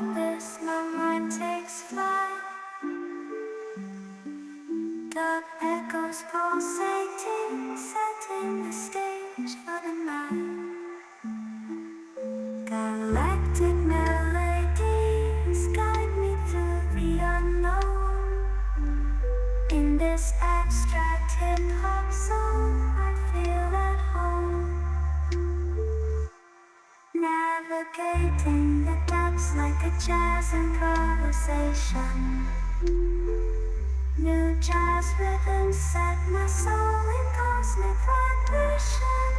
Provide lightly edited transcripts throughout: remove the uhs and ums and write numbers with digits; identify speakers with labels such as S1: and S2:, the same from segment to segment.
S1: abyss, my mind takes flight. The echoes pulsating, setting the stage for the night. Galactic melodies guide me through the unknown. In this abstract hip-hop song, I feel at home. Navigating the depths like a jazz improvisation. New jazz rhythms set my soul in cosmic vibration.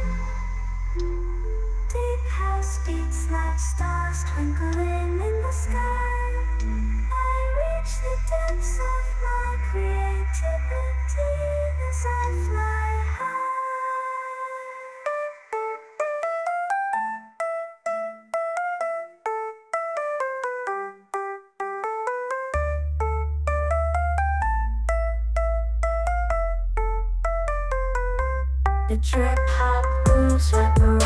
S1: Deep house beats like stars twinkling in the sky. I reach the depths of my creativity as I fly high. The trip hop grooves wrap around